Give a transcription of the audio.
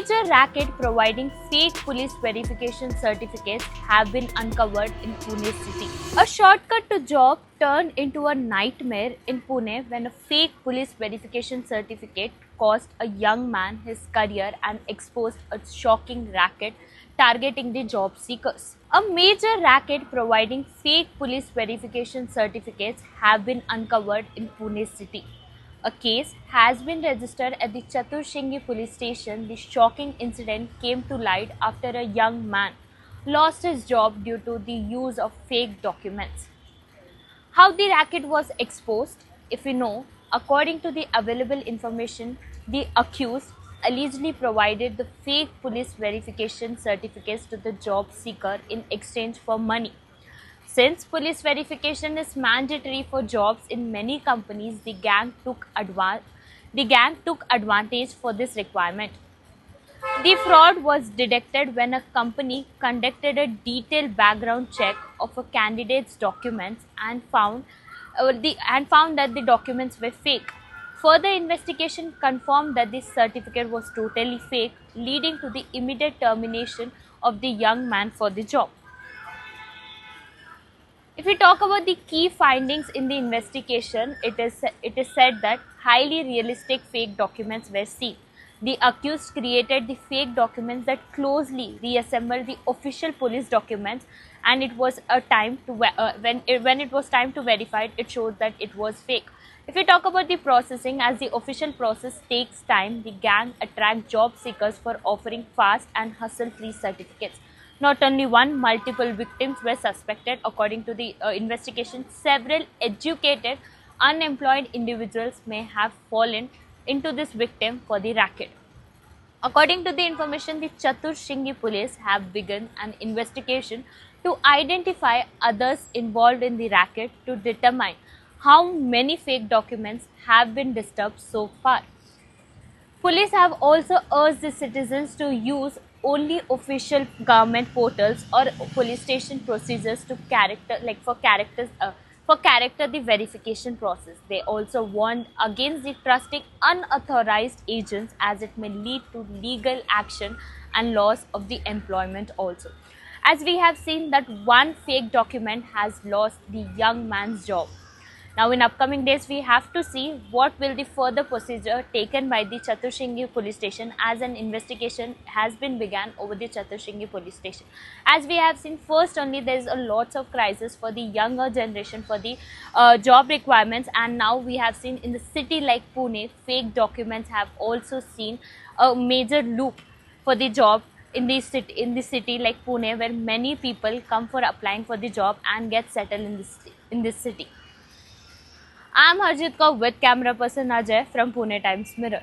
major racket providing fake police verification certificates have been uncovered in Pune city. A shortcut to job turned into a nightmare in Pune when a fake police verification certificate cost a young man his career and exposed a shocking racket targeting the job seekers. A major racket providing fake police verification certificates have been uncovered in Pune city. A case has been registered at the Chaturshingi police station. The shocking incident came to light after a young man lost his job due to the use of fake documents. How the racket was exposed, if we know, according to the available information, the accused allegedly provided the fake police verification certificates to the job seeker in exchange for money. Since police verification is mandatory for jobs in many companies, the gang took advantage for this requirement. The fraud was detected when a company conducted a detailed background check of a candidate's documents and found that the documents were fake. Further investigation confirmed that this certificate was totally fake, leading to the immediate termination of the young man for the job. If we talk about the key findings in the investigation, it is said that highly realistic fake documents were seen. The accused created the fake documents that closely reassembled the official police documents, and it was a time to when it was time to verify it, it showed that it was fake. If we talk about the processing, as the official process takes time, the gang attract job seekers for offering fast and hassle-free certificates. Not only one, multiple victims were suspected. According to the investigation, several educated, unemployed individuals may have fallen into this victim for the racket. According to the information, the Chaturshingi police have begun an investigation to identify others involved in the racket to determine how many fake documents have been disturbed so far. Police have also urged the citizens to use only official government portals or police station procedures to character the verification process. They also warned against the trusting unauthorized agents as it may lead to legal action and loss of the employment also. As we have seen that one fake document has lost the young man's job. Now in upcoming days, we have to see what will the further procedure taken by the Chaturshingi police station, as an investigation has been begun over the Chaturshingi police station. As we have seen, first only there is a lots of crisis for the younger generation for the job requirements, and now we have seen in the city like Pune, fake documents have also seen a major loop for the job in the city like Pune, where many people come for applying for the job and get settled in this city. I am Harjit Kaur with camera person Ajay from Pune Times Mirror.